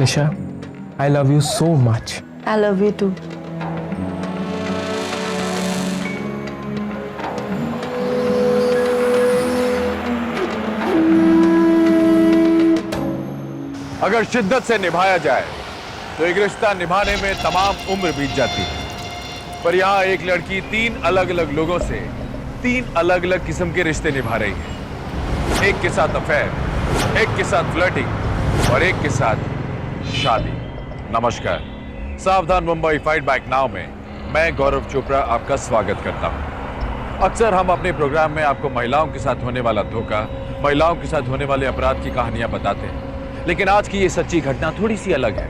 Nisha, I love you so much. I love you too. अगर शिद्दत से निभाया जाए तो एक रिश्ता निभाने में तमाम उम्र बीत जाती है, पर यहाँ एक लड़की 3 अलग अलग लोगों से 3 अलग अलग किस्म के रिश्ते निभा रही है। एक के साथ अफेयर, एक के साथ फ्लर्टिंग और एक के साथ शादी। नमस्कार, सावधान मुंबई फाइट बैक नाउ में मैं गौरव चोपड़ा आपका स्वागत करता हूँ। अक्सर हम अपने प्रोग्राम में आपको महिलाओं के साथ होने वाला धोखा, महिलाओं के साथ होने वाले अपराध की कहानियां बताते हैं, लेकिन आज की ये सच्ची घटना थोड़ी सी अलग है।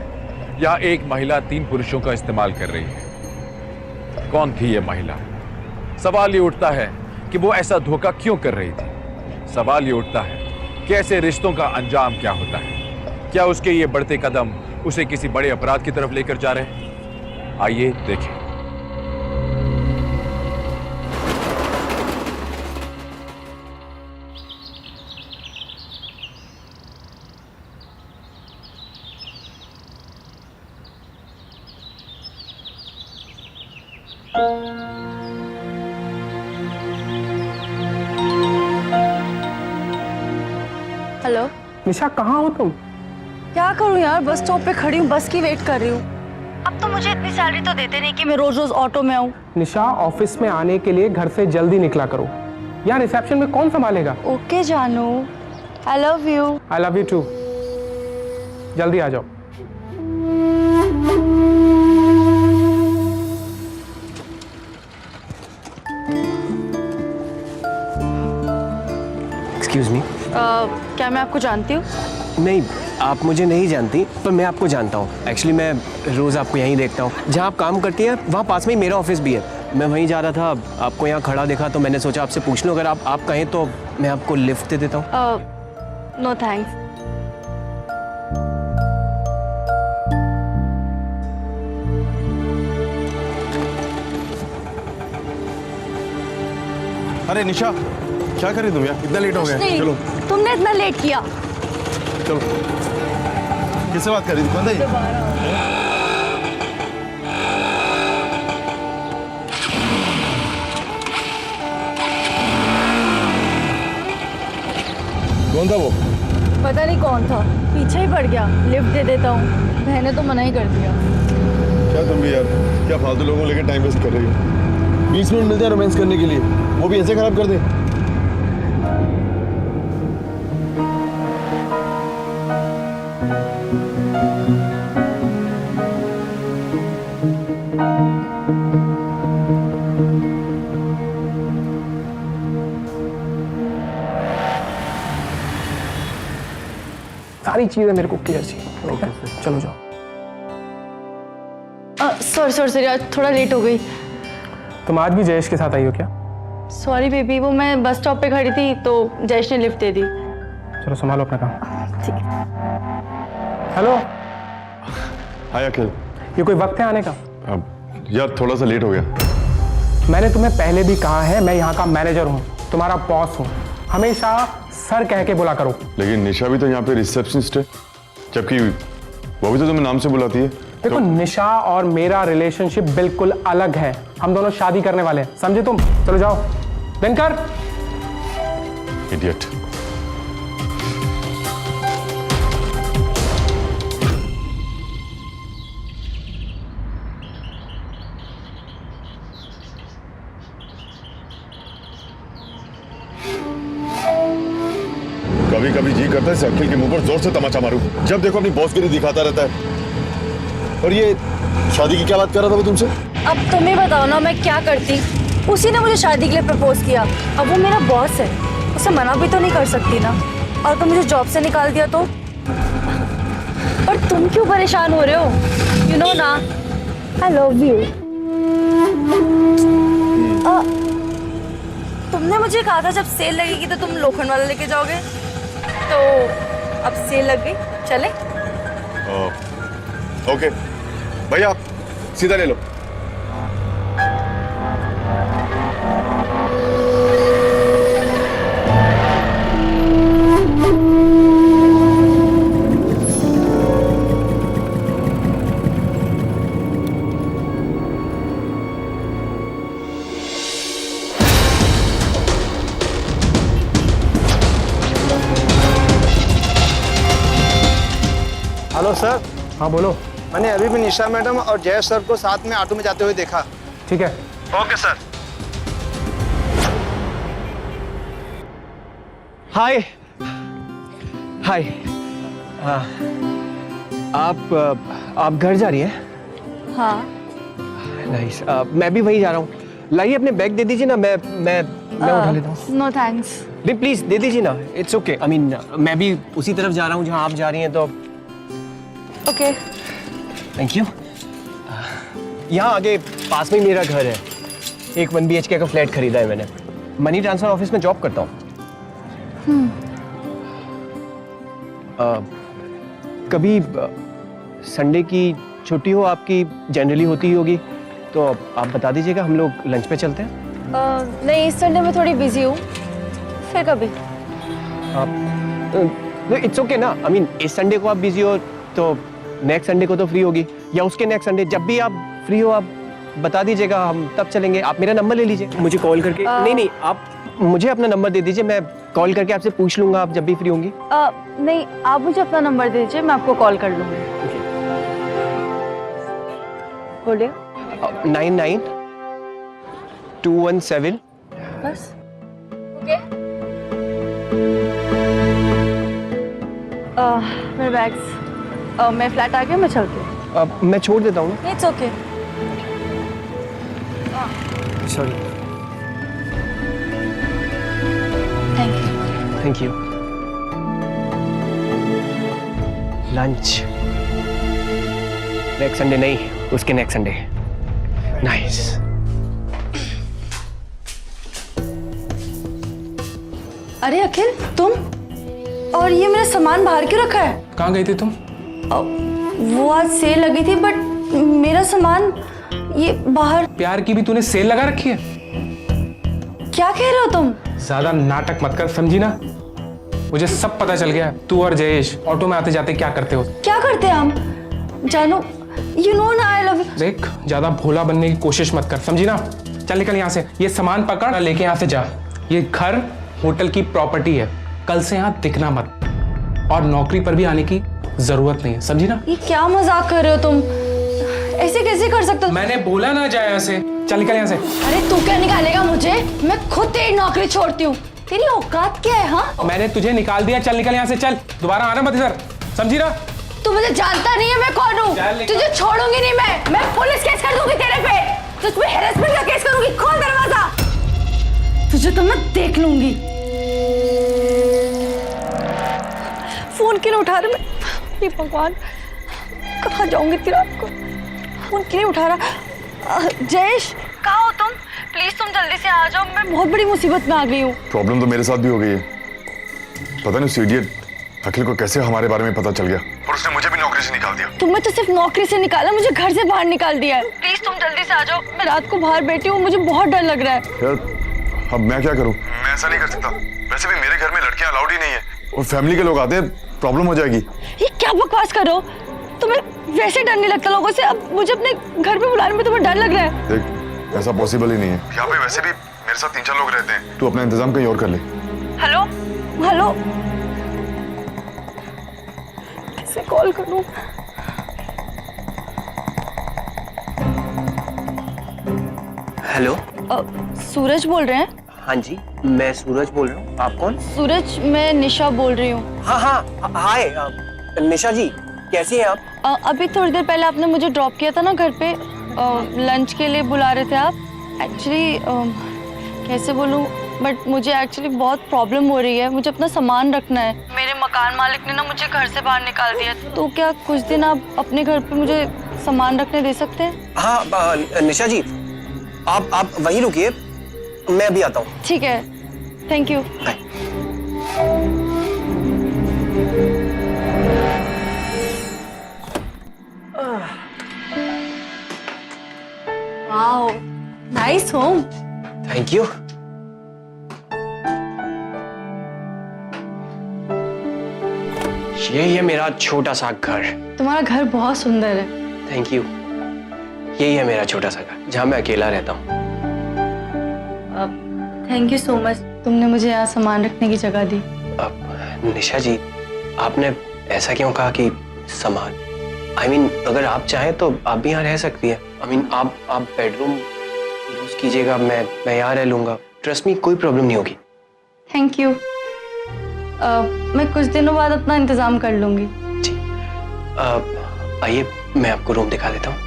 यहाँ एक महिला 3 पुरुषों का इस्तेमाल कर रही है। कौन थी ये महिला? सवाल ये उठता है कि वो ऐसा धोखा क्यों कर रही थी। सवाल ये उठता है कि ऐसे रिश्तों का अंजाम क्या होता है। क्या उसके ये बढ़ते कदम उसे किसी बड़े अपराध की तरफ लेकर जा रहे हैं? आइए देखें। हेलो। निशा, कहाँ हो तुम? क्या करूं यार, बस स्टॉप पे खड़ी हूँ, बस की वेट कर रही हूँ। अब तो मुझे इतनी सैलरी तो देते नहीं कि मैं रोज रोज ऑटो में आऊँ। निशा, ऑफिस में आने के लिए घर से जल्दी निकला करो। यहाँ रिसेप्शन में कौन संभालेगा? ओके जानू, I love you. I love you too. जल्दी आ जाओ। Excuse me. क्या मैं आपको जानती हूँ? नहीं, आप मुझे नहीं जानती, पर मैं आपको जानता हूँ। एक्चुअली मैं रोज़ आपको यहीं देखता हूँ। जहाँ आप काम करती हैं वहाँ पास में ही मेरा ऑफिस भी है। मैं वहीं जा रहा था, आपको यहाँ खड़ा देखा तो मैंने सोचा आपसे पूछ लूँ। अगर आप कहें तो मैं आपको लिफ्ट दे देता हूँ। No thanks. अरे निशा, क्या कर रही तुम यार? इतना लेट हो गया। नहीं, चलो तुमने इतना लेट किया। चलो। किससे बात कर रही थी? कौन था ये? कौन था वो? पता नहीं कौन था, पीछे ही पड़ गया। लिफ्ट दे देता हूँ, मैंने तो मना ही कर दिया। क्या तुम भी यार, क्या फालतू लोगों को लेकर टाइम वेस्ट कर रही हो? 20 मिनट मिलते हैं रोमांस करने के लिए, वो भी ऐसे खराब कर दे। सारी चीजें मेरे को क्लियर चाहिए। ओके, चलो जाओ। सॉरी यार, थोड़ा लेट हो गई। तुम आज भी जयेश के साथ आई हो क्या? सॉरी बेबी, वो मैं बस स्टॉप पे खड़ी थी तो जयेश ने लिफ्ट दे दी। चलो संभालो अपना काम। ठीक है। हेलो। हाय अखिल। ये कोई वक्त है आने का? यार थोड़ा सा लेट हो गया। मैंने तुम्हें पहले भी कहा है, मैं यहाँ का मैनेजर हूँ, तुम्हारा बॉस हूँ। हमेशा सर कह के बुला करो। लेकिन निशा भी तो यहाँ पे रिसेप्शनिस्ट है, जबकि वो भी तो तुम्हें नाम से बुलाती है। देखो, निशा और मेरा रिलेशनशिप बिल्कुल अलग है। हम दोनों शादी करने वाले हैं, समझे तुम? चलो जाओ। दिनकर। इडियट। कभी कभी जी करता है इस अखिल के मुंह पर जोर से तमाचा मारूं। जब देखो अपनी बॉसगिरी दिखाता रहता है। और ये शादी की क्या बात कर रहा था वो तुमसे? अब तुम ही बताओ ना, मैं क्या करती? उसी ने मुझे शादी के लिए प्रपोज किया। अब वो मेरा बॉस है, उसे मना भी तो नहीं कर सकती ना। और तो मुझे जॉब से निकाल दिया तो? और तुम क्यों परेशान हो रहे हो? यू नो ना, आई लव यू। तुमने मुझे कहा था जब सेल लगेगी तो तुम लोखंड वाला लेके जाओगे, तो अब सेल लग गई, चले? ओके भैया, आप सीधा ले लो। हेलो सर, हाँ बोलो। मैंने अभी भी निशा मैडम और जयेश सर को साथ में ऑटो में जाते हुए देखा। ठीक है। Okay sir. Hi hi. हाँ, आप घर जा रही हैं? हाँ। नाइस। मैं भी वही जा रहा हूँ। लाइए अपने बैग दे दीजिए ना, मैं उठा लेता हूँ। No thanks. प्लीज दे दीजिए ना, इट्स ओके। आई मीन मैं भी उसी तरफ जा रहा हूँ जहाँ आप जा रही हैं, तो ओके। Thank you. यहाँ आगे पास में मेरा घर है। एक 1 BHK का फ्लैट खरीदा है मैंने। मनी ट्रांसफर ऑफिस में जॉब करता हूँ। कभी संडे की छुट्टी हो आपकी, जनरली होती ही होगी, तो आप बता दीजिएगा, हम लोग लंच पे चलते हैं। नहीं, इस संडे में थोड़ी बिजी हूँ, फिर कभी। इट्स ओके ना। आई मीन इस संडे को आप बिजी हो तो नेक्स्ट संडे को तो फ्री होगी, या उसके नेक्स्ट संडे, जब भी आप फ्री हो आप बता दीजिएगा, हम तब चलेंगे। आप मेरा नंबर ले लीजिए, मुझे कॉल करके। नहीं, आप मुझे अपना नंबर दे दीजिए, मैं कॉल करके आपसे पूछ लूंगा आप जब भी फ्री होंगी। नहीं, आप मुझे अपना नंबर दे दीजिए, मैं आपको कॉल कर लूँगी। बोलिए। 99-217। बस। ओके। मेरे बैग्स। मैं फ्लैट आ गया, मैं चलती हूँ। मैं छोड़ देता हूँ ना। It's okay. Sorry. Thank you. Thank you. Lunch next Sunday नहीं, उसके नेक्स्ट संडे। नाइस। अरे अखिल, तुम? और ये मेरा सामान बाहर क्यों रखा है? कहाँ गई थी तुम? वो आज सेल लगी थी, बट मेरा सामान ये बाहर। प्यार की भी तूने सेल लगा रखी है? क्या कह रहे हो तुम? ज्यादा नाटक मत कर, समझी ना? मुझे सब पता चल गया, तू और जयेश ऑटो में आते जाते क्या करते हो। क्या करते हैं हम? जानू, यू नो ना आई लव यू। देख, ज्यादा भोला बनने की कोशिश मत कर, समझी ना? चल निकल यहाँ से, ये सामान पकड़, लेके यहाँ से जा। ये घर होटल की प्रॉपर्टी है, कल से यहाँ दिखना मत, और नौकरी पर भी आने की जरूरत नहीं है, समझी ना? ये क्या मजाक कर रहे हो तुम? ऐसे कैसे कर सकते हो? मैंने बोला ना जाए यहाँ से, चल निकल यहाँ से। अरे तू क्या निकालेगा मुझे? मैं खुद तेरी नौकरी छोड़ती हूँ। तेरी औकात क्या है? हाँ, मैंने तुझे निकाल दिया, चल निकल यहाँ से, चल दोबारा आना मत इधर, समझी ना? तू मुझे जानता नहीं है मैं कौन हूँ। तुझे छोड़ूंगी नहीं मैं पुलिस केस कर दूंगी तेरे पे। तुझ पे हैरेसमेंट का केस करूंगी। खोल दरवाजा, तुझे तो मैं देख लूंगी। फोन क्यों नहीं उठा रहे? मैं भगवान, कहाँ जाऊंगी इतनी रात को? फोन क्यों नहीं उठा रहा? जयेश, कहाँ हो तुम? प्लीज तुम जल्दी से आ जाओ, मैं बहुत बड़ी मुसीबत में आ गई हूँ। प्रॉब्लम तो मेरे साथ भी हो गई है। पता नहीं उस इडियट अखिल को कैसे हमारे बारे में पता चल गया, और उसने मुझे भी नौकरी से निकाल दिया। तुम्हें तो सिर्फ नौकरी से निकाला, मुझे घर से बाहर निकाल दिया है। प्लीज तुम जल्दी से आ जाओ, मैं रात को बाहर बैठी हूँ, मुझे बहुत डर लग रहा है। यार अब मैं क्या करूं? मैं ऐसा नहीं कर सकता। वैसे भी मेरे घर में लड़कियां अलाउड ही नहीं है, और फैमिली के लोग आते हैं, प्रॉब्लम हो जाएगी। ये क्या बकवास कर रहे हो? तुम्हें वैसे डर नहीं लगता लोगों से, अब मुझे अपने घर पे बुलाने में तुम्हें डर लग रहा है? देख, ऐसा पॉसिबल ही नहीं है। यहाँ पे वैसे भी मेरे साथ 3-4 लोग रहते हैं। तू अपना इंतजाम कहीं और कर ले। हेलो हेलो, किसे कॉल करूं? हेलो। सूरज बोल रहे हैं? हाँ जी, मैं सूरज बोल रहा हूँ। आप कौन? सूरज, मैं निशा बोल रही हूँ। हाँ, हाय निशा जी, कैसी हैं आप? अभी थोड़ी देर पहले आपने मुझे ड्रॉप किया था ना घर पे, लंच के लिए बुला रहे थे आप। एक्चुअली कैसे बोलूं, बट मुझे एक्चुअली बहुत प्रॉब्लम हो रही है, मुझे अपना सामान रखना है। मेरे मकान मालिक ने ना मुझे घर से बाहर निकाल दिया, तो क्या कुछ दिन आप अपने घर पे मुझे सामान रखने दे सकते हैं? हाँ निशा जी, आप वहीं रुकिए, मैं अभी आता हूँ। ठीक है, thank you. Wow, nice home. Thank you. यही है मेरा छोटा सा घर। तुम्हारा घर बहुत सुंदर है। Thank you. यही है मेरा छोटा सा घर जहाँ मैं अकेला रहता हूँ। थैंक यू सो मच, तुमने मुझे यहाँ सामान रखने की जगह दी। अब निशा जी, आपने ऐसा क्यों कहा कि सामान I mean, अगर आप चाहें तो आप भी यहाँ रह सकती है। I mean, आप बेडरूम यूज कीजिएगा, मैं यहाँ रह लूंगा। ट्रस्ट मी, कोई प्रॉब्लम नहीं होगी। Thank you. मैं कुछ दिनों बाद अपना इंतजाम कर लूंगी। जी, आइए मैं आपको रूम दिखा देता हूँ।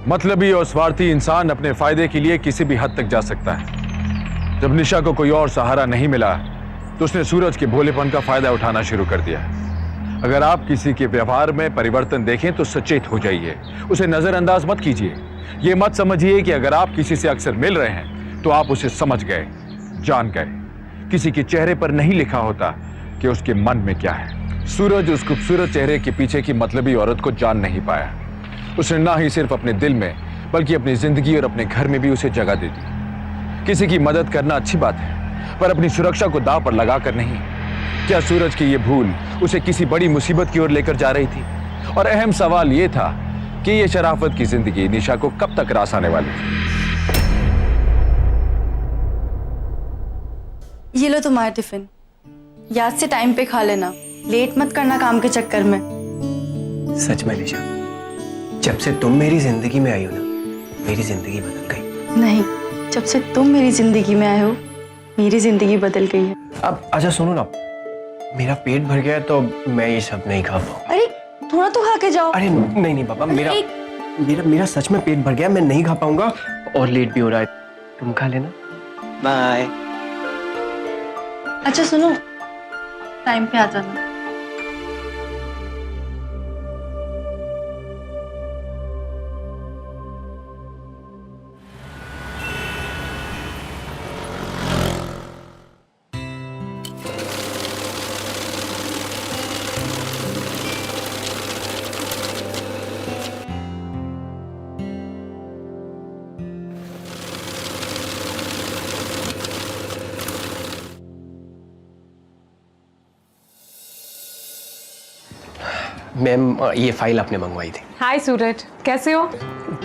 मतलबी और स्वार्थी इंसान अपने फायदे के लिए किसी भी हद तक जा सकता है। जब निशा को कोई और सहारा नहीं मिला तो उसने सूरज के भोलेपन का फायदा उठाना शुरू कर दिया। अगर आप किसी के व्यवहार में परिवर्तन देखें तो सचेत हो जाइए, उसे नजरअंदाज मत कीजिए। ये मत समझिए कि अगर आप किसी से अक्सर मिल रहे हैं तो आप उसे समझ गए, जान गए। किसी के चेहरे पर नहीं लिखा होता कि उसके मन में क्या है। सूरज उस खूबसूरत चेहरे के पीछे की मतलबी औरत को जान नहीं पाया। उसने ना ही सिर्फ अपने दिल में बल्कि अपनी जिंदगी और अपने घर में भी उसे जगह दे दी। किसी की मदद करना अच्छी बात है, पर अपनी सुरक्षा को दांव पर लगाकर नहीं। क्या सूरज की ये भूल उसे किसी बड़ी मुसीबत की ओर लेकर जा रही थी? और अहम सवाल ये था कि ये शराफत की जिंदगी निशा को कब तक रास आने वाली थी? ये लो तुम्हारा टिफिन, याद से टाइम पे खा लेना, लेट मत करना काम के चक्कर में। सच में निशा, जब से तुम मेरी जिंदगी में आई हो ना, मेरी जिंदगी बदल गई। नहीं, जब से तुम मेरी जिंदगी में आए हो मेरी जिंदगी बदल गई है। अब अच्छा सुनो ना, मेरा पेट भर गया है तो मैं ये सब नहीं खा पाऊँ। अरे थोड़ा तो खा के जाओ। अरे नहीं पापा, मेरा सच में पेट भर गया, मैं नहीं खा पाऊंगा और लेट भी हो रहा है। तुम खा लेना। बाय। अच्छा सुनो, टाइम पे आ जाना। मैम, ये फाइल आपने मंगवाई थी। हाय सूरज, कैसे हो?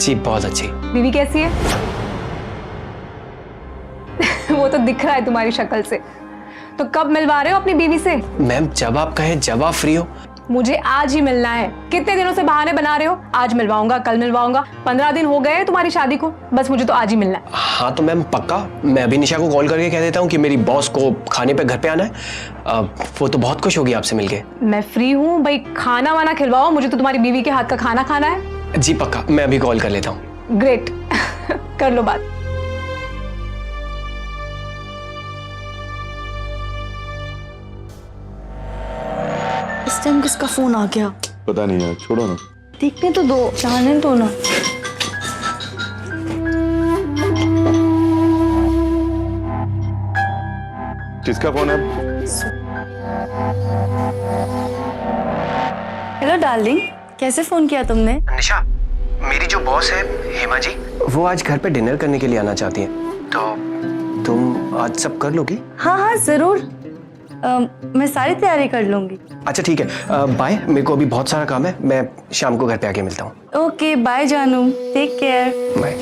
जी बहुत अच्छी। बीवी कैसी है? वो तो दिख रहा है तुम्हारी शक्ल से। तो कब मिलवा रहे हो अपनी बीवी से? मैम जब आप कहें, जब आप फ्री हो। मुझे आज ही मिलना है। कितने दिनों से बहाने बना रहे हो? आज मिलवाऊंगा, कल मिलवाऊंगा। 15 दिन हो गए तुम्हारी शादी को, बस मुझे तो आज ही मिलना है। हाँ तो मैम पक्का, मैं अभी निशा को कॉल करके कह देता हूँ कि मेरी बॉस को खाने पे घर पे आना है। वो तो बहुत खुश होगी आपसे मिलके। मैं फ्री हूँ भाई, खाना वाना खिलवाओ, मुझे तो तुम्हारी बीवी के हाथ का खाना खाना है। जी पक्का, मैं अभी कॉल कर लेता हूँ। ग्रेट। कर लो बात। इस टाइम किसका फोन आ गया? पता नहीं यार, छोड़ो ना। देखने तो दो, जाने तो ना। किसका फोन है? हेलो डार्लिंग, कैसे फोन किया तुमने? निशा, मेरी जो बॉस है हेमा जी, वो आज घर पे डिनर करने के लिए आना चाहती है, तो तुम आज सब कर लोगी? हाँ हाँ जरूर, मैं सारी तैयारी कर लूंगी। अच्छा ठीक है, बाय। मेरे को अभी बहुत सारा काम है, मैं शाम को घर पे आके मिलता हूँ। ओके बाय जानू, टेक केयर। बाय।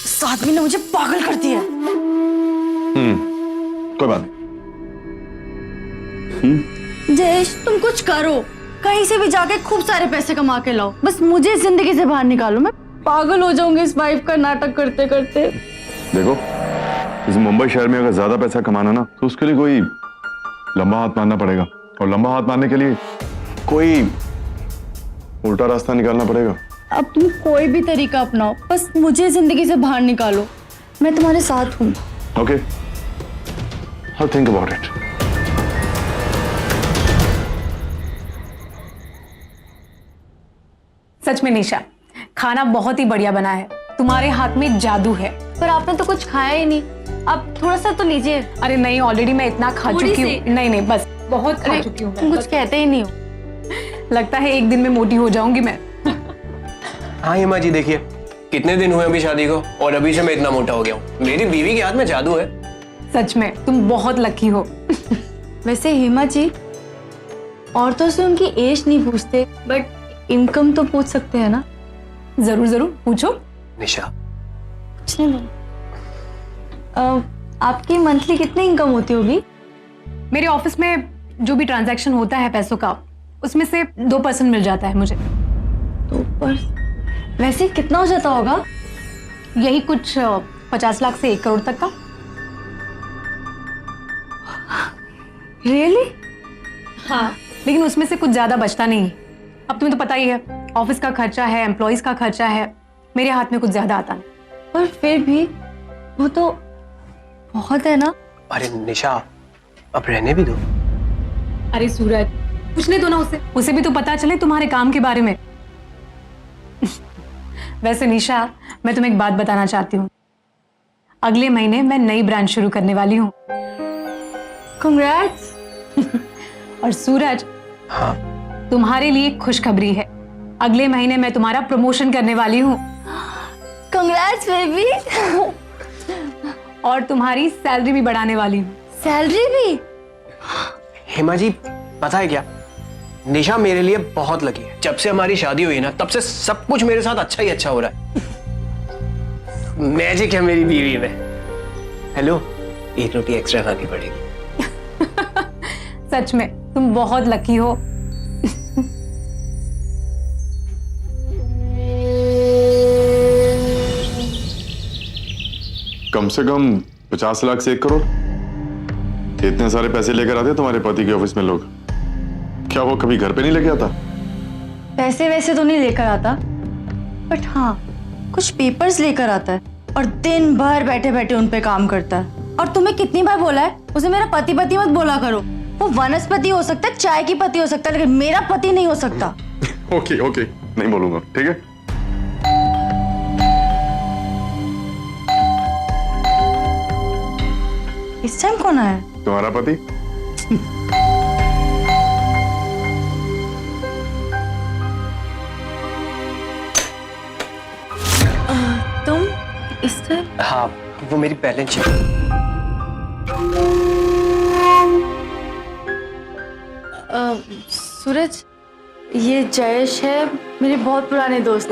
इस आदमी ने मुझे पागल कर दिया। कोई बात नहीं। जयेश तुम कुछ करो, कहीं से भी जाके खूब सारे पैसे कमा के लाओ, बस मुझे जिंदगी से बाहर निकालो। मैं पागल हो जाऊंगी इस वाइफ का नाटक करते करते। देखो, इस मुंबई शहर में अगर ज्यादा पैसा कमाना ना तो उसके लिए कोई लंबा हाथ मारना पड़ेगा, और लंबा हाथ मारने के लिए कोई उल्टा रास्ता निकालना पड़ेगा। अब तुम कोई भी तरीका अपनाओ, बस मुझे जिंदगी से बाहर निकालो। मैं तुम्हारे साथ हूँ। Okay, I'll think about it. सच में निशा, खाना बहुत ही बढ़िया बना है। तुम्हारे हाथ में जादू है। पर आपने तो कुछ खाया ही नहीं, अब थोड़ा सा तो लीजिए। अरे नहीं, ऑलरेडी मैं इतना खा थोड़ी चुकी सी। हूँ। नहीं बस बहुत खा चुकी हूँ। तुम कुछ कहते ही नहीं हो। लगता है एक दिन में मोटी हो जाऊंगी मैं। हाँ हेमा जी, देखिए कितने दिन हुए अभी शादी को और अभी से मैं इतना मोटा हो गया हूँ। मेरी बीवी के हाथ में जादू है। सच में तुम बहुत लकी हो। वैसे हेमा जी, औरतों से उनकी एज नहीं पूछते, बट इनकम तो पूछ सकते हैं ना? जरूर जरूर पूछो। निशा, कुछ नहीं बोला। आपकी मंथली कितनी इनकम होती होगी? मेरे ऑफिस में जो भी ट्रांजैक्शन होता है पैसों का, उसमें से 2% मिल जाता है मुझे। 2%? वैसे कितना हो जाता होगा? यही कुछ 50 लाख से 1 करोड़ तक का। रियली? हाँ, लेकिन उसमें से कुछ ज्यादा बचता नहीं। अब तुम्हें तो पता ही है, ऑफिस का खर्चा है, एम्प्लॉइज का खर्चा है, मेरे हाथ में कुछ ज्यादा आता नहीं। पर फिर भी वो तो बहुत है ना। अरे निशा, अब रहने भी दो। अरे सूरज, पूछने दो ना उसे भी तो पता चले तुम्हारे काम के बारे में। वैसे निशा, मैं तुम्हें एक बात बताना चाहती हूँ। अगले महीने मैं नई ब्रांच शुरू करने वाली हूँ। कंग्रेट्स। और सूरज, हाँ, तुम्हारे लिए खुशखबरी है, अगले महीने मैं तुम्हारा प्रमोशन करने वाली हूँ। Congrats baby. और तुम्हारी सैलरी भी बढ़ाने वाली हूँ। सैलरी भी? हेमा जी, पता है क्या, निशा मेरे लिए बहुत लकी है। जब से हमारी शादी हुई ना, तब से सब कुछ मेरे साथ अच्छा ही अच्छा हो रहा है। मैजिक है मेरी बीवी में। हेलो, 1 रोटी एक्स्ट्रा खानी पड़ेगी। सच में तुम बहुत लकी हो। कम से कम 50 लाख से 1 करोड़, इतने सारे पैसे लेकर आते तुम्हारे पति के ऑफिस में लोग? क्या वो कभी घर पे नहीं लेके आता? पैसे वैसे तो नहीं लेकर आता, बट हाँ कुछ पेपर्स लेकर आता है और दिन भर बैठे बैठे उन पे काम करता है। और तुम्हें कितनी बार बोला है उसे मेरा पति पति मत बोला करो। वो वनस्पति हो सकता है, चाय की पत्ती हो सकता है, लेकिन मेरा पति नहीं हो सकता। ओके ओके, नहीं बोलूंगा, ठीक है? इस टाइम कौन आया? तुम्हारा पति। तुम इस टाइम? हाँ, वो मेरी बैलेंस शीट। सूरज, ये जयेश है, मेरे बहुत पुराने दोस्त।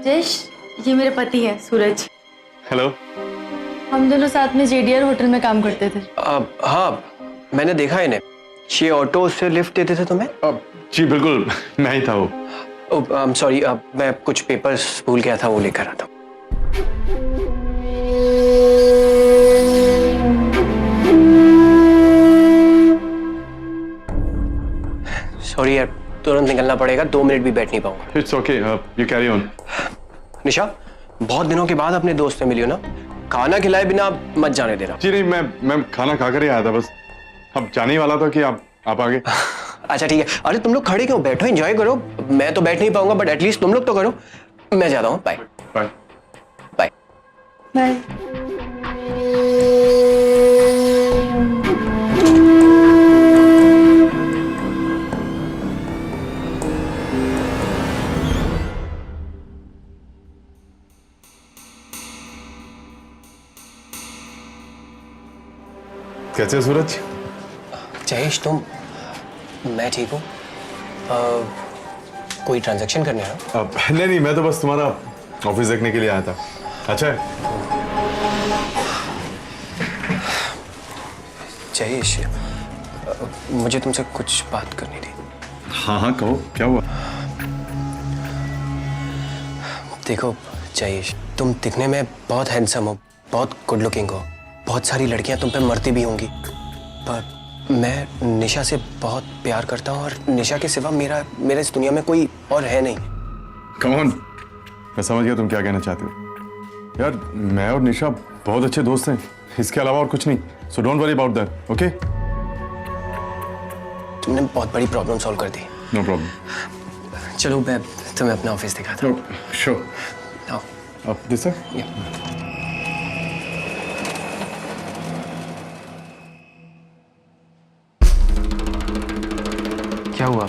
जयेश, ये मेरे पति है सूरज। हेलो। हम दोनों साथ में JDR होटल में काम करते थे। हाँ, मैंने देखा इन्हें। ये ऑटो से लिफ्ट देते थे तुम्हें? जी बिल्कुल, मैं ही था वो। सॉरी, मैं कुछ पेपर्स भूल गया था, वो लेकर आता हूँ। सॉरी यार, तुरंत निकलना पड़ेगा, 2 मिनट भी बैठ नहीं पाऊंगा। It's okay, you carry on. Nisha, बहुत दिनों के बाद अपने दोस्त से मिली हो ना, खाना खिलाए बिना मत जाने देना। जी नहीं, मैं खाना खाकर ही आया था, बस अब जाने ही वाला था कि आप आगे। अच्छा ठीक है। अरे तुम लोग खड़े क्यों, बैठो, एंजॉय करो। मैं तो बैठ नहीं पाऊंगा, बट एटलीस्ट तुम लोग तो करो। मैं जाता हूँ, बाय बाय। Bye bye. कैसे सूरज? जयेश, तुम? मैं ठीक हूँ। कोई ट्रांजैक्शन करने आया? नहीं, मैं तो बस तुम्हारा ऑफिस देखने के लिए आया था। अच्छा है। जयेश, मुझे तुमसे कुछ बात करनी थी। हाँ, कहो, क्या हुआ? देखो जयेश, तुम दिखने में बहुत हैंडसम हो, बहुत गुड लुकिंग हो, बहुत सारी लड़कियां तुम पे मरती भी होंगी, पर मैं निशा से बहुत प्यार करता हूँ और निशा के सिवा मेरा इस दुनिया में कोई और है नहीं। कम ऑन, मैं समझ गया तुम क्या कहना चाहते हो। यार, मैं और निशा बहुत अच्छे दोस्त हैं, इसके अलावा और कुछ नहीं। So don't worry about that, okay? तुमने बहुत बड़ी प्रॉब्लम सॉल्व कर दी। No problem. चलो, मैं तुम्हें अपना ऑफिस दिखाता हूँ। श्योर। आओ। अब दिस सर। क्या हुआ,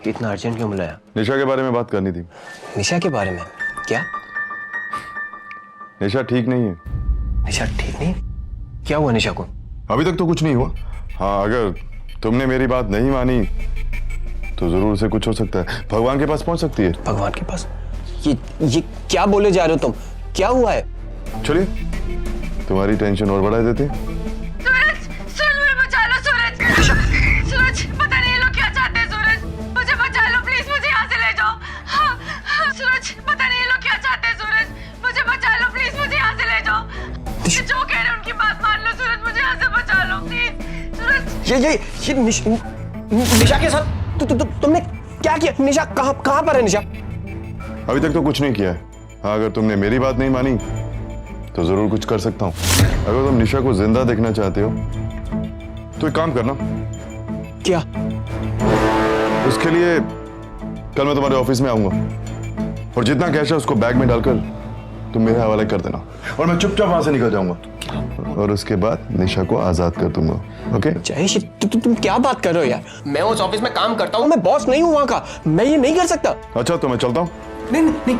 इतना अर्जेंट क्यों बुलाया? निशा के बारे में बात करनी थी। निशा के बारे में? क्या? निशा ठीक नहीं है। निशा ठीक नहीं? क्या हुआ निशा को? अभी तक तो कुछ नहीं हुआ। हाँ, अगर तुमने मेरी बात नहीं मानी तो जरूर से कुछ हो सकता है। भगवान के पास पहुंच सकती है। भगवान के पास? ये क्या बोले जा रहे हो तुम? क्या हुआ है? चलिए, तुम्हारी टेंशन और बढ़ा देते। सूरज, सूरज, मुझे बचा लो सूरज। ये निशा के साथ तुमने क्या किया? निशा कहाँ पर है निशा? अभी तक तो कुछ नहीं किया है। हाँ, अगर तुमने मेरी बात नहीं मानी तो जरूर कुछ कर सकता हूँ। अगर तुम निशा को जिंदा देखना चाहते हो तो एक काम करना। क्या? उसके लिए कल मैं तुम्हारे ऑफिस में आऊंगा और जितना कैश है उसको बैग में डालकर तुम मेरे हवाले कर देना और मैं चुपचाप वहां से निकल जाऊंगा और उसके बाद निशा को आजाद कर दूंगा। ओके? जयेश, तुम क्या बात कर रहे हो यार? मैं उस ऑफिस में काम करता हूँ, मैं बॉस नहीं हूँ वहां का, मैं ये नहीं कर सकता। अच्छा, तो मैं चलता हूँ। नहीं नहीं नहीं।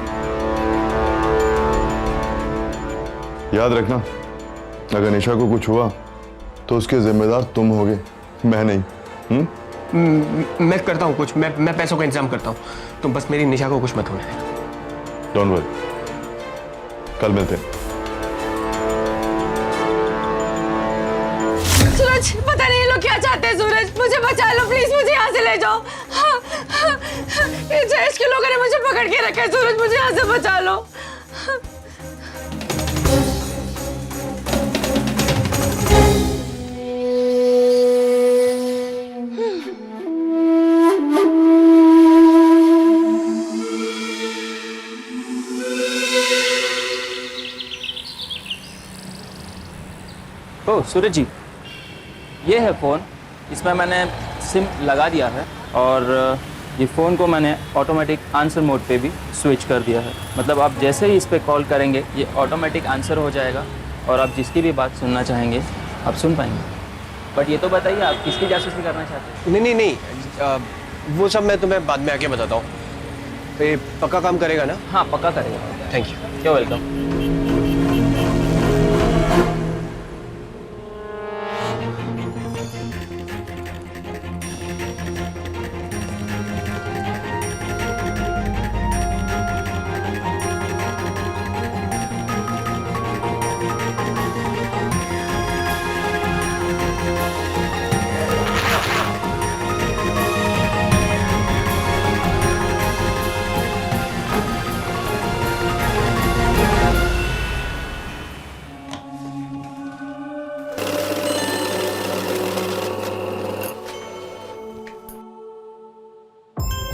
याद रखना, अगर निशा को कुछ हुआ तो उसके जिम्मेदार तुम होगे, मैं नहीं। मैं करता हूँ कुछ, मैं पैसों का इंतजाम करता हूँ, तुम बस मेरी निशा को कुछ मत होने देना। डोंट वरी, कल मिलते हैं। सूरज, पता नहीं ये लोग क्या चाहते हैं। सूरज, मुझे बचा लो प्लीज, मुझे यहाँ से ले जाओ। ये जयेश के लोगों ने मुझे पकड़ के रखा है। सूरज, मुझे यहाँ से बचा लो। ओ सूरज जी, ये है फ़ोन। इसमें मैंने सिम लगा दिया है और ये फ़ोन को मैंने ऑटोमेटिक आंसर मोड पे भी स्विच कर दिया है। मतलब आप जैसे ही इस पे कॉल करेंगे ये ऑटोमेटिक आंसर हो जाएगा और आप जिसकी भी बात सुनना चाहेंगे आप सुन पाएंगे। बट ये तो बताइए, आप किसकी जासूसी करना चाहते हैं? नहीं, वो सब मैं तुम्हें बाद में आके बताता हूँ। तो ये पक्का काम करेगा ना? हाँ, पक्का करेगा। Thank you. you're welcome.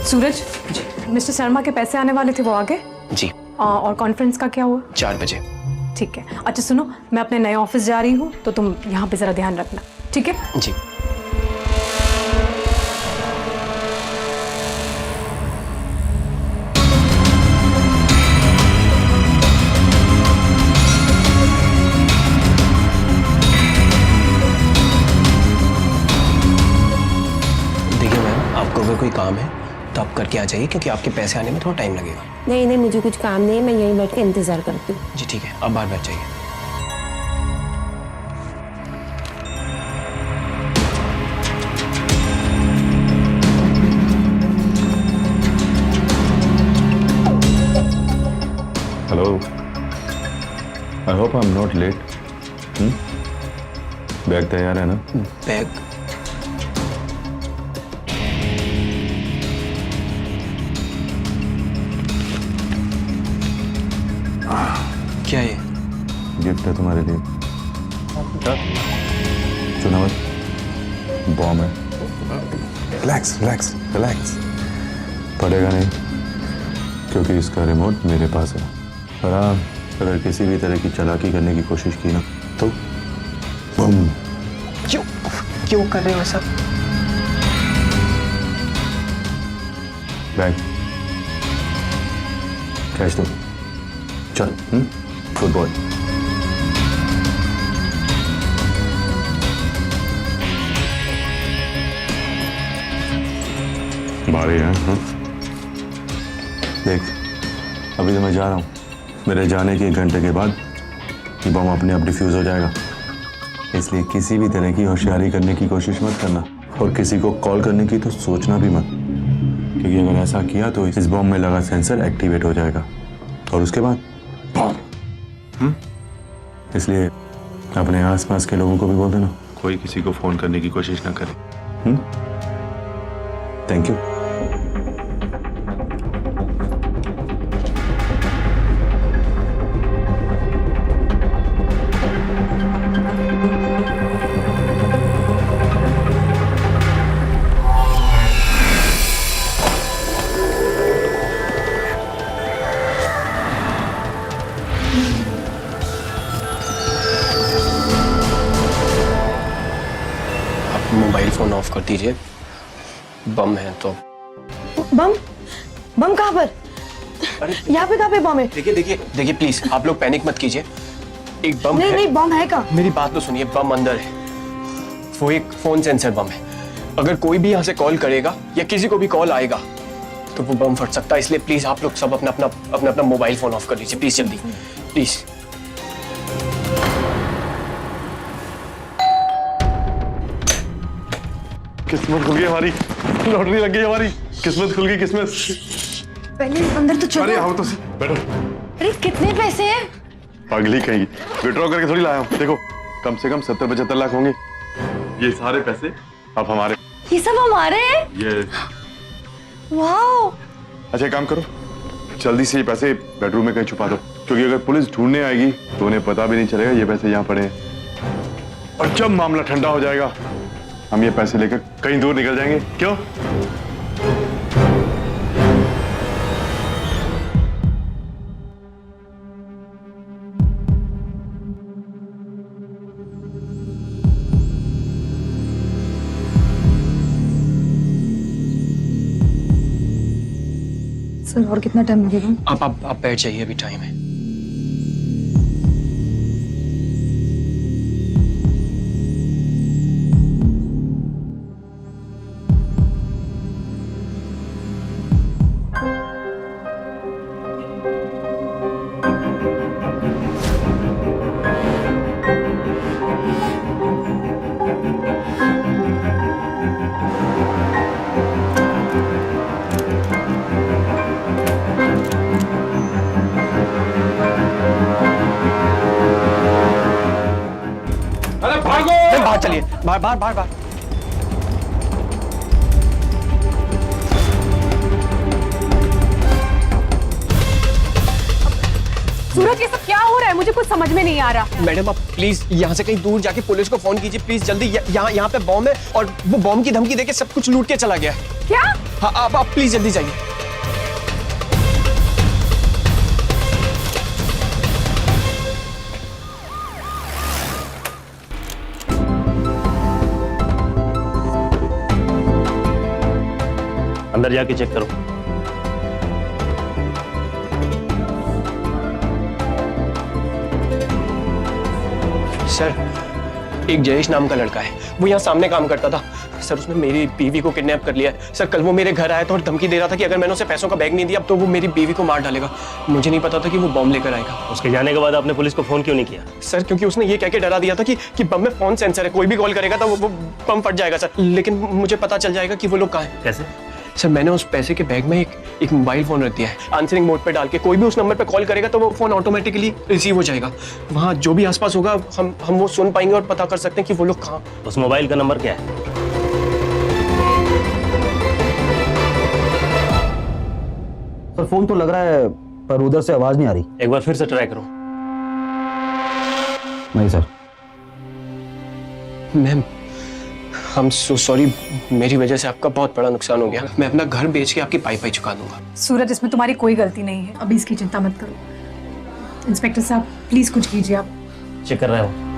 Suraj, mister Sharma के पैसे आने वाले थे, वो आ गए? जी। और कॉन्फ्रेंस का क्या हुआ? 4 बजे। ठीक है। अच्छा सुनो, मैं अपने नए ऑफिस जा रही हूँ तो तुम यहाँ पे जरा ध्यान रखना, ठीक है? जी। देखिए मैम, आपको अगर कोई काम है तो आप करके आ जाइए, क्योंकि आपके पैसे आने में थोड़ा टाइम लगेगा। नहीं नहीं, मुझे कुछ काम नहीं है, मैं यहीं बैठ के इंतजार करती हूँ। जी ठीक है, आप बाहर बैठ जाइए। Hello, I hope I am not let. Bag तैयार है ना? बैग? क्या ये? गिफ्ट है तुम्हारे लिए। सुना मत, बॉम्ब है। रिलैक्स रिलैक्स रिलैक्स, पड़ेगा नहीं क्योंकि इसका रिमोट मेरे पास है। और हाँ, अगर किसी भी तरह की चालाकी करने की कोशिश की ना तो बम। क्यों कर रहे हो ऐसा? बैग कैश दो, चल। फुटबॉल। बारी है। देख, अभी तो मैं जा रहा हूँ, मेरे जाने के 1 घंटे के बाद ये बम अपने आप डिफ्यूज हो जाएगा। इसलिए किसी भी तरह की होशियारी करने की कोशिश मत करना और किसी को कॉल करने की तो सोचना भी मत, क्योंकि अगर ऐसा किया तो इस बम में लगा सेंसर एक्टिवेट हो जाएगा और उसके बाद बम। इसलिए अपने आसपास के लोगों को भी बोल देना कोई किसी को फोन करने की कोशिश ना करे। Thank you. फ़ोन ऑफ कर दीजिए, बम है तो। बम? बम कहाँ पर? यहाँ पे कहाँ पे बम है? देखिए देखिए देखिए, प्लीज आप लोग पैनिक मत कीजिए। एक बम नहीं है। नहीं, बम है कहाँ? मेरी बात तो सुनिए, बम अंदर है। वो एक फोन सेंसर बम है। अगर कोई भी यहाँ से कॉल करेगा या किसी को भी कॉल आएगा तो वो बम फट सकता है। इसलिए प्लीज आप लोग सब अपना अपना मोबाइल फोन ऑफ कर लीजिए, प्लीज जल्दी, प्लीज। किस्मत खुल गई हमारी, लॉटरी लग गई हमारी, किस्मत खुल गई, किस्मत। पहले अंदर तो चलो। अरे आओ तो बैठो। अरे कितने पैसे हैं? अगली कहीं विड्रॉ करके थोड़ी लाया हूँ। देखो कम से कम 70-75 लाख होंगे। ये सारे पैसे अब हमारे। ये सब हमारे हैं? ये वाओ! अच्छा एक काम करो, जल्दी से ये पैसे बेडरूम में कहीं छुपा दो, क्योंकि अगर पुलिस ढूंढने आएगी तो उन्हें पता भी नहीं चलेगा ये पैसे यहाँ पड़े हैं। और जब मामला ठंडा हो जाएगा हम ये पैसे लेकर कहीं दूर निकल जाएंगे। क्यों? सर और कितना टाइम लगेगा? आप बैठ जाइए, अभी टाइम है। अरे भागो! बाहर चलिए, बाहर बाहर बाहर बाहर। सूरज, ये सब क्या हो रहा है? मुझे कुछ समझ में नहीं आ रहा। मैडम आप प्लीज यहाँ से कहीं दूर जाके पुलिस को फोन कीजिए, प्लीज जल्दी। यहाँ पे बॉम्ब है और वो बॉम्ब की धमकी देके सब कुछ लूट के चला गया है। क्या? हाँ आप प्लीज जल्दी जाइए। अंदर जाके चेक करो। सर एक जयेश नाम का लड़का है, वो यहाँ सामने काम करता था। सर उसने मेरी बीवी को किडनैप कर लिया है। सर कल वो मेरे घर आया था और धमकी दे रहा था कि अगर मैंने उसे पैसों का बैग नहीं दिया तो वो मेरी बीवी को मार डालेगा। मुझे नहीं पता था कि वो बम लेकर आएगा। उसके जाने के बाद आपने पुलिस को फोन क्यों नहीं किया? सर क्योंकि उसने ये कह के डरा दिया था कि बम में फोन सेंसर है, कोई भी कॉल करेगा तो वो बम फट जाएगा। सर लेकिन मुझे पता चल जाएगा कि वो लोग कहाँ हैं। कैसे? सर मैंने उस पैसे के बैग में एक मोबाइल फोन रख दिया है। आंसरिंग मोड पे डाल के कोई भी उस नंबर पे कॉल करेगा तो वो फोन ऑटोमेटिकली रिसीव हो जाएगा। वहाँ जो भी आसपास होगा हम वो सुन पाएंगे और पता कर सकते हैं कि वो लोग कहाँ। उस मोबाइल का नंबर क्या है? सर फोन तो लग रहा है पर उधर से आवाज नहीं आ रही। एक बार फिर से ट्राई करो। नहीं सर। मैम हम सो सॉरी, मेरी वजह से आपका बहुत बड़ा नुकसान हो गया। मैं अपना घर बेच के आपकी पाई चुका दूंगा। सूरज, इसमें तुम्हारी कोई गलती नहीं है, अभी इसकी चिंता मत करो। इंस्पेक्टर साहब प्लीज कुछ कीजिए आप। चेक कर रहे हो?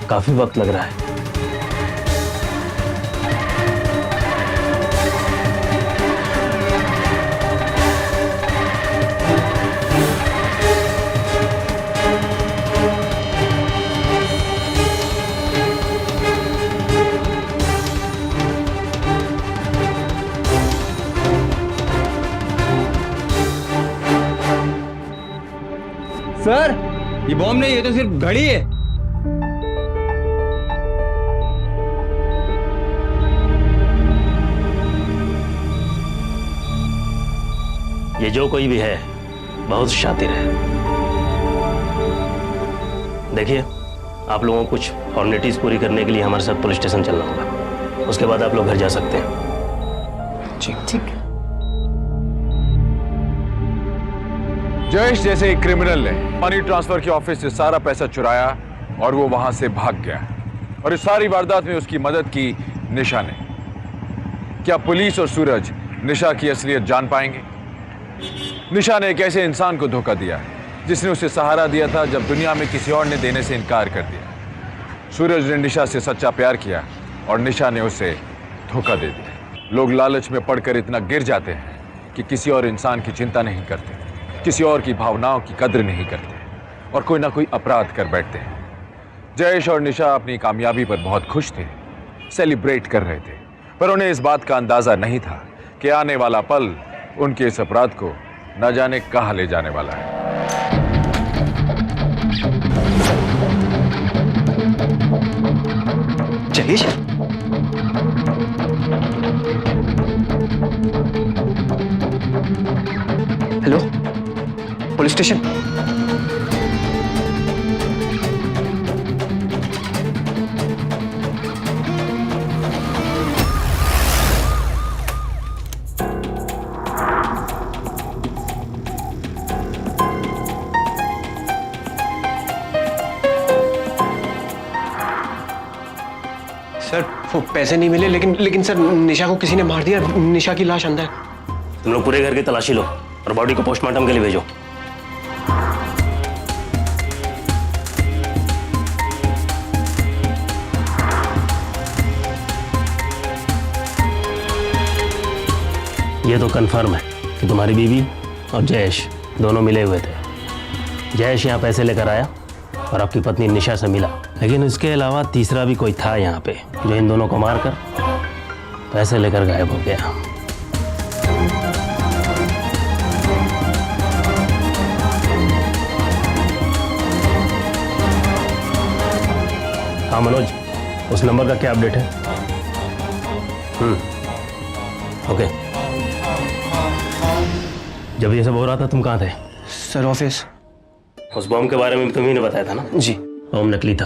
काफी वक्त लग रहा है। सर ये बॉम्ब नहीं है, तो सिर्फ घड़ी है। ये जो कोई भी है बहुत शातिर है। देखिए आप लोगों को कुछ फॉर्मेलिटीज पूरी करने के लिए हमारे साथ पुलिस स्टेशन चलना होगा, उसके बाद आप लोग घर जा सकते हैं। ठीक है। जयेश जैसे एक क्रिमिनल ने मनी ट्रांसफर के ऑफिस से सारा पैसा चुराया और वो वहां से भाग गया। और इस सारी वारदात में उसकी मदद की निशा ने। क्या पुलिस और सूरज निशा की असलियत जान पाएंगे? निशा ने एक ऐसे इंसान को धोखा दिया जिसने उसे सहारा दिया था जब दुनिया में किसी और ने देने से इनकार कर दिया। सूरज ने निशा से सच्चा प्यार किया और निशा ने उसे धोखा दे दिया। लोग लालच में पड़कर इतना गिर जाते हैं कि किसी और इंसान की चिंता नहीं करते, किसी और की भावनाओं की कद्र नहीं करते और कोई ना कोई अपराध कर बैठते हैं। जयेश और निशा अपनी कामयाबी पर बहुत खुश थे, सेलिब्रेट कर रहे थे, पर उन्हें इस बात का अंदाजा नहीं था कि आने वाला पल उनके इस अपराध को न जाने कहां ले जाने वाला है। Jayesh, hello, police station. Sir वो पैसे नहीं मिले, लेकिन सर निशा को किसी ने मार दिया। निशा की लाश अंदर है। तुम लोग पूरे घर की तलाशी लो और बॉडी को पोस्टमार्टम के लिए भेजो। ये तो कंफर्म है कि तुम्हारी बीवी और जयेश दोनों मिले हुए थे। जयेश यहाँ पैसे लेकर आया और आपकी पत्नी निशा से मिला, लेकिन इसके अलावा तीसरा भी कोई था यहाँ पे जो इन दोनों को मारकर पैसे लेकर गायब हो गया। हाँ मनोज, उस नंबर का क्या अपडेट है? ओके। जब ये सब हो रहा था तुम कहाँ थे? Sir office. उस बॉम्ब के बारे में भी तुम्ही ने बताया था ना? जी। बॉम्ब नकली था।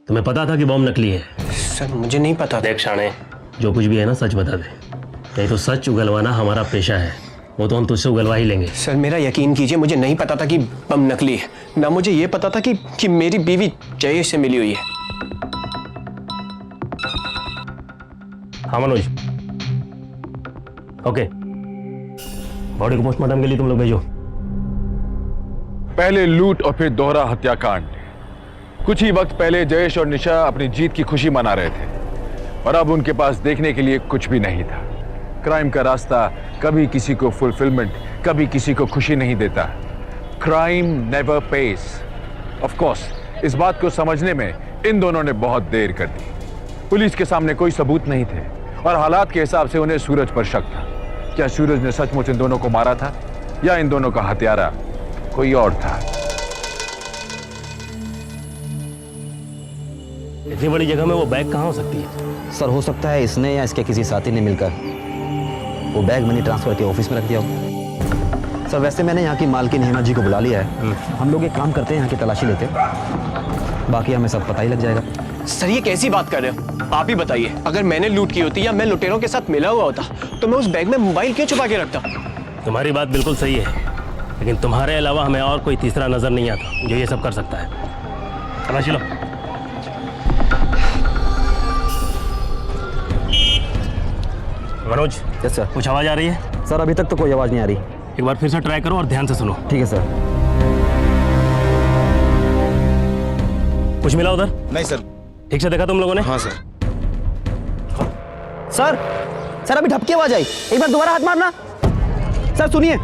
तुम्हें पता था कि बॉम्ब नकली है? सर मुझे नहीं पता। देख शाणे, जो कुछ भी है ना सच बता दे, नहीं तो सच उगलवाना हमारा पेशा है। वो तो हम तुझसे उगलवा ही लेंगे। सर मेरा यकीन कीजिए, मुझे नहीं पता था कि बम नकली है, ना मुझे ये पता था कि मेरी बीवी जयेश से मिली हुई है। हाँ मनोज, ओके। बॉडी को पोस्टमार्टम के लिए तुम लोग भेजो। पहले लूट और फिर दोहरा हत्याकांड। कुछ ही वक्त पहले जयेश और निशा अपनी जीत की खुशी मना रहे थे और अब उनके पास देखने के लिए कुछ भी नहीं था। क्राइम का रास्ता कभी किसी को फुलफिलमेंट, कभी किसी को खुशी नहीं देता। Crime never pays. Of course इस बात को समझने में इन दोनों ने बहुत देर कर दी। पुलिस के सामने कोई सबूत नहीं थे और हालात के हिसाब से उन्हें सूरज पर शक था। क्या सूरज ने सचमुच इन दोनों को मारा था या इन दोनों का हत्यारा कोई और था? इतनी बड़ी जगह में वो बैग कहाँ हो सकती है? सर हो सकता है इसने या इसके किसी साथी ने मिलकर वो बैग मनी ट्रांसफर के ऑफिस में रख दिया हो। सर वैसे मैंने यहाँ की मालकिन हेमा जी को बुला लिया है। हम लोग एक काम करते हैं, यहाँ की तलाशी लेते हैं, बाकी हमें सब पता ही लग जाएगा। सर ये कैसी बात कर रहे हो? आप ही बताइए, अगर मैंने लूट की होती या मैं लुटेरों के साथ मिला हुआ होता तो मैं उस बैग में मोबाइल क्यों छुपा के रखता? तुम्हारी बात बिल्कुल सही है, लेकिन तुम्हारे अलावा हमें और कोई तीसरा नजर नहीं आता जो ये सब कर सकता है। तलाशी लो। Manoj, yes sir. कुछ आवाज आ रही है? सर अभी तक तो कोई आवाज़ नहीं आ रही। एक बार फिर से ट्राई करो और ध्यान से सुनो। ठीक है सर। कुछ मिला उधर? नहीं सर। ठीक से देखा तुम लोगों ने? हाँ सर। सर सर अभी ढपकी आवाज आई, एक बार दोबारा हाथ मारना। सर सुनिए।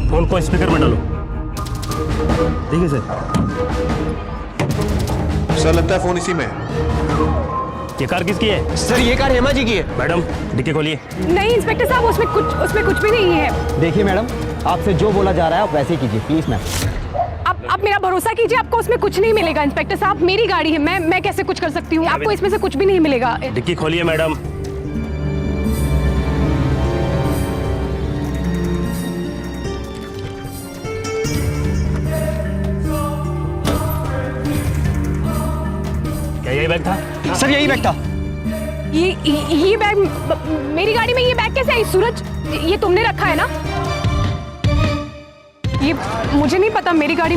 फोन को स्पीकर में डालो। ठीक है सर। सर लगता है फोन इसी में। ये कार किसकी है? सर ये कार हेमा जी की है। मैडम डिक्की खोलिए। नहीं इंस्पेक्टर साहब, उसमें कुछ भी नहीं है। देखिए मैडम, आपसे जो बोला जा रहा है आप वैसे ही कीजिए प्लीज मैम। आप मेरा भरोसा कीजिए, आपको उसमें कुछ नहीं मिलेगा। इंस्पेक्टर साहब मेरी गाड़ी है, मैं कैसे कुछ कर सकती हूँ? आपको इसमें से कुछ भी नहीं मिलेगा। डिक्की खोलिए मैडम। क्या यही बैग था? सर यही बैग था। ये बैग मेरी गाड़ी में, ये बैग कैसे आई? सूरज, ये तुमने रखा है ना? ये मुझे नहीं पता मेरी गाड़ी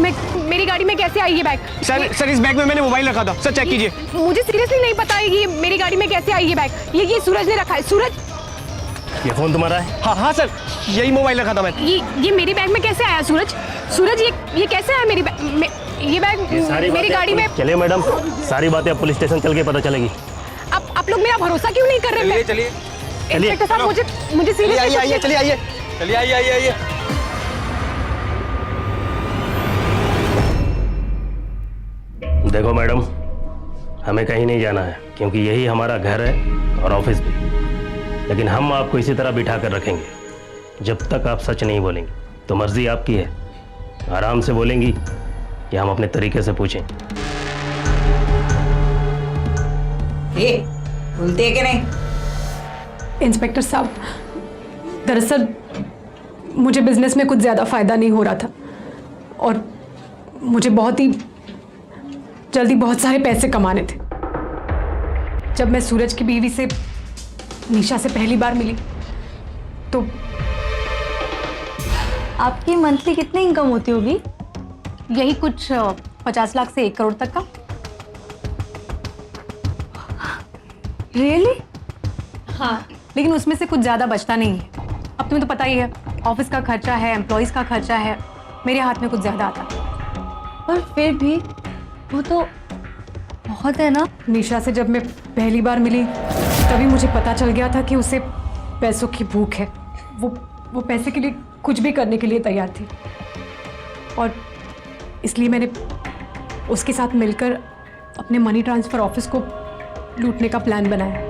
में कैसे आई ये बैग। सर इस बैग में मैंने मोबाइल रखा था, सर चेक कीजिए। मुझे सीरियसली नहीं पता है ये मेरी गाड़ी में कैसे आई ये बैग। ये सूरज ने रखा है। सूरज, ये फ़ोन तुम्हारा है? हाँ सर, यही मोबाइल रखा था मैं। ये मेरी बैग में कैसे आया? सूरज, ये कैसे आया मेरी ये बैग मेरी गाड़ी में? चलिए मैडम, सारी बातें अब पुलिस स्टेशन चल के पता चलेगी। आप लोग मेरा भरोसा क्यों नहीं कर रहे? चलिए इंस्पेक्टर साहब, मुझे सीरियसली आइए चलिए आइए। चलिए आइए। देखो मैडम, हमें कहीं नहीं जाना है क्योंकि यही हमारा घर है और ऑफिस भी। लेकिन हम आपको इसी तरह बिठा कर रखेंगे जब तक आप सच नहीं बोलेंगे। तो मर्जी आपकी है, आराम से बोलेंगी या हम अपने तरीके से पूछें। बोलते हैं कि नहीं? इंस्पेक्टर साहब, दरअसल मुझे बिजनेस में कुछ ज़्यादा फ़ायदा नहीं हो रहा था और मुझे बहुत ही जल्दी बहुत सारे पैसे कमाने थे। जब मैं सूरज की बीवी से निशा से पहली बार मिली तो आपकी मंथली कितनी इनकम होती होगी? यही कुछ 50 लाख से 1 करोड़ तक का। रियली? हाँ, लेकिन उसमें से कुछ ज़्यादा बचता नहीं है। अब तुम्हें तो पता ही है, ऑफिस का खर्चा है, एम्प्लॉयज़ का खर्चा है, मेरे हाथ में कुछ ज़्यादा आता है। पर फिर भी वो तो बहुत है ना। निशा से जब मैं पहली बार मिली तभी मुझे पता चल गया था कि उसे पैसों की भूख है। वो पैसे के लिए कुछ भी करने के लिए तैयार थी और इसलिए मैंने उसके साथ मिलकर अपने मनी ट्रांसफ़र ऑफिस को लूटने का प्लान बनाया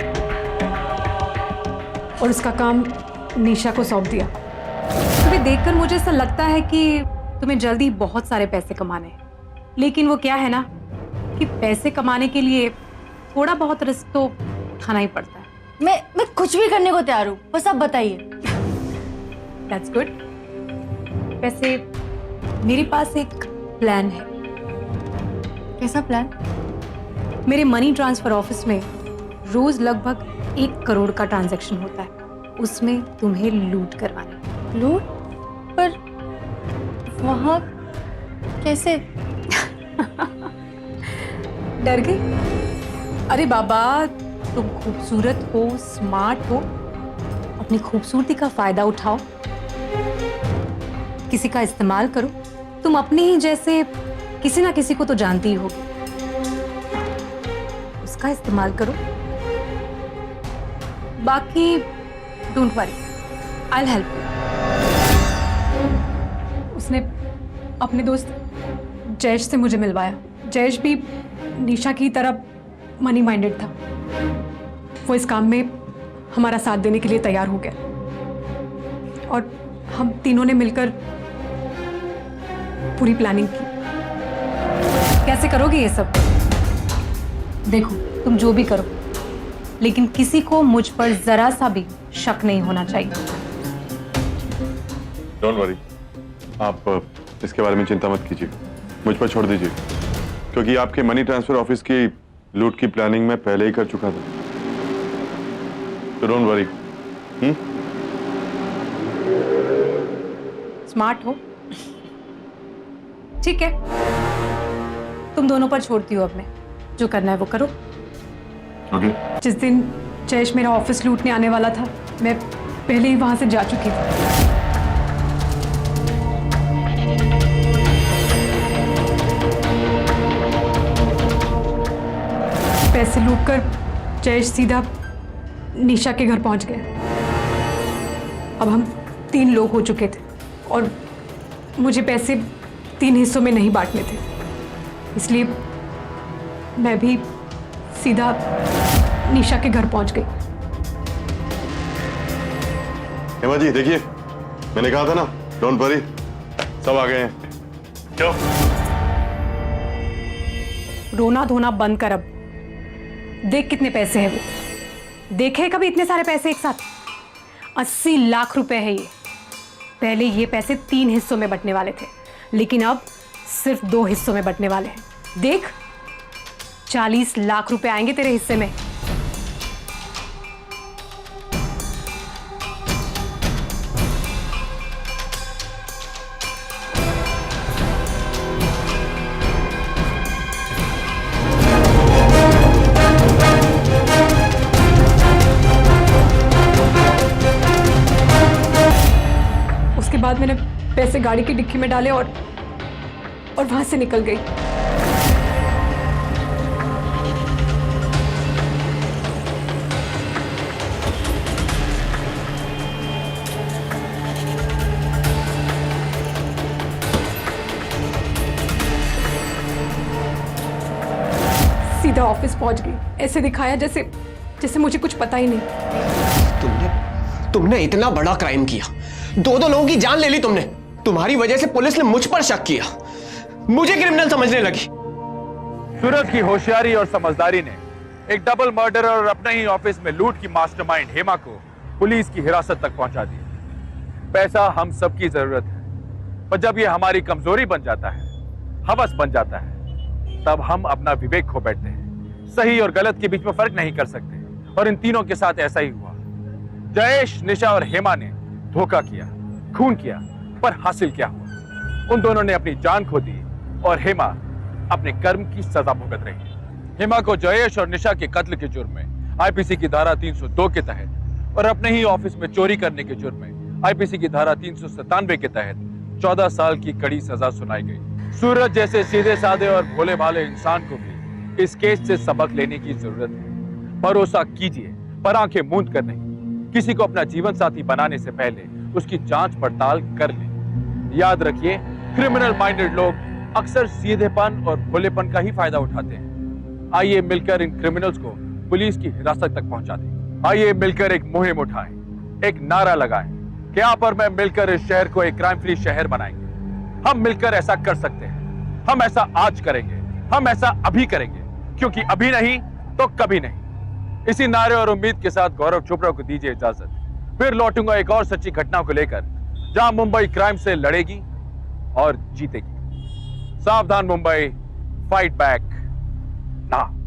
और उसका काम निशा को सौंप दिया। तुम्हें देखकर मुझे ऐसा लगता है कि तुम्हें जल्दी बहुत सारे पैसे कमाने हैं, लेकिन वो क्या है ना कि पैसे कमाने के लिए थोड़ा बहुत रिस्क तो उठाना ही पड़ता है। मैं कुछ भी करने को तैयार हूँ, बस आप बताइए। That's good. वैसे मेरे पास एक प्लान है। कैसा प्लान? मेरे मनी ट्रांसफर ऑफिस में रोज लगभग 1 करोड़ का ट्रांजैक्शन होता है, उसमें तुम्हें लूट करवानी। लूट? पर वहाँ कैसे? डर गई? अरे बाबा, तुम खूबसूरत हो, स्मार्ट हो, अपनी खूबसूरती का फायदा उठाओ, किसी का इस्तेमाल करो। तुम अपने ही जैसे किसी ना किसी को तो जानती ही होगी, उसका इस्तेमाल करो। बाकी don't worry, I will help you. उसने अपने दोस्त जयेश से मुझे मिलवाया। जयेश भी निशा की तरह मनी माइंडेड था। वो इस काम में हमारा साथ देने के लिए तैयार हो गया और हम तीनों ने मिलकर पूरी प्लानिंग की। कैसे करोगे ये सब? देखो, तुम जो भी करो, लेकिन किसी को मुझ पर जरा सा भी शक नहीं होना चाहिए। डोंट वरी, आप इसके बारे में चिंता मत कीजिए, मुझ पर छोड़ दीजिए, क्योंकि आपके मनी ट्रांसफर ऑफिस की लूट की प्लानिंग मैं पहले ही कर चुका था। तो डोंट वरी। स्मार्ट हो, ठीक है, तुम दोनों पर छोड़ती हो। अब मैं जो करना है वो करो। ओके। जिस दिन जयेश मेरा ऑफिस लूटने आने वाला था, मैं पहले ही वहां से जा चुकी थी। पैसे लूटकर जयेश सीधा निशा के घर पहुंच गया। अब हम 3 लोग हो चुके थे और मुझे पैसे 3 हिस्सों में नहीं बांटने थे, इसलिए मैं भी सीधा निशा के घर पहुंच गई। हेमा जी देखिए, मैंने कहा था ना, डोंट वरी, सब आ गए हैं। क्यों? रोना धोना बंद कर। अब देख कितने पैसे हैं वो। देखे कभी इतने सारे पैसे एक साथ? 80 लाख रुपए है ये। पहले ये पैसे 3 हिस्सों में बंटने वाले थे, लेकिन अब सिर्फ 2 हिस्सों में बंटने वाले हैं। देख, 40 लाख रुपए आएंगे तेरे हिस्से में। बाद मैंने पैसे गाड़ी की डिक्की में डाले और वहां से निकल गई। सीधा ऑफिस पहुंच गई। ऐसे दिखाया जैसे जैसे मुझे कुछ पता ही नहीं। तुमने इतना बड़ा क्राइम किया, दो लोगों की जान ले ली तुमने। तुम्हारी वजह से पुलिस ने मुझ पर शक किया, मुझे क्रिमिनल समझने लगी। सूरज की होशियारी और समझदारी ने एक डबल मर्डर और अपने ही ऑफिस में लूट की मास्टरमाइंड हेमा को पुलिस की हिरासत तक पहुंचा दिया। पैसा हम सबकी जरूरत है, पर जब यह हमारी कमजोरी बन जाता है, हवस बन जाता है, तब हम अपना विवेक खो बैठते हैं। सही और गलत के बीच में फर्क नहीं कर सकते, और इन तीनों के साथ ऐसा ही हुआ। जयेश, निशा और हेमा ने धोखा किया, खून किया, पर हासिल क्या हुआ? उन दोनों ने अपनी जान खो दी और हेमा अपने कर्म की सजा भुगत रही है। हेमा को जयेश और निशा के कत्ल के जुर्म में आईपीसी की धारा 302 के तहत और अपने ही ऑफिस में चोरी करने के जुर्म में आईपीसी की धारा 397 के तहत 14 साल की कड़ी सजा सुनाई गई। सूरज जैसे सीधे साधे और भोले भाले इंसान को भी इस केस से सबक लेने की जरूरत है। भरोसा कीजिए, पर आंखें मूंद कर नहीं। किसी को अपना जीवन साथी बनाने से पहले उसकी जांच पड़ताल कर लें। याद रखिए, क्रिमिनल माइंडेड लोग अक्सर सीधेपन और भोलेपन का ही फायदा उठाते हैं। आइए मिलकर इन क्रिमिनल्स को पुलिस की हिरासत तक पहुंचा दें। आइए मिलकर एक मुहिम उठाएं, एक नारा लगाएं कि आप और मैं मिलकर इस शहर को एक क्राइम फ्री शहर बनाएंगे। हम मिलकर ऐसा कर सकते हैं। हम ऐसा आज करेंगे, हम ऐसा अभी करेंगे, क्योंकि अभी नहीं तो कभी नहीं। इसी नारे और उम्मीद के साथ गौरव चोपड़ा को दीजिए इजाजत। फिर लौटूंगा एक और सच्ची घटना को लेकर, जहां मुंबई क्राइम से लड़ेगी और जीतेगी। सावधान मुंबई, फाइट बैक नाउ।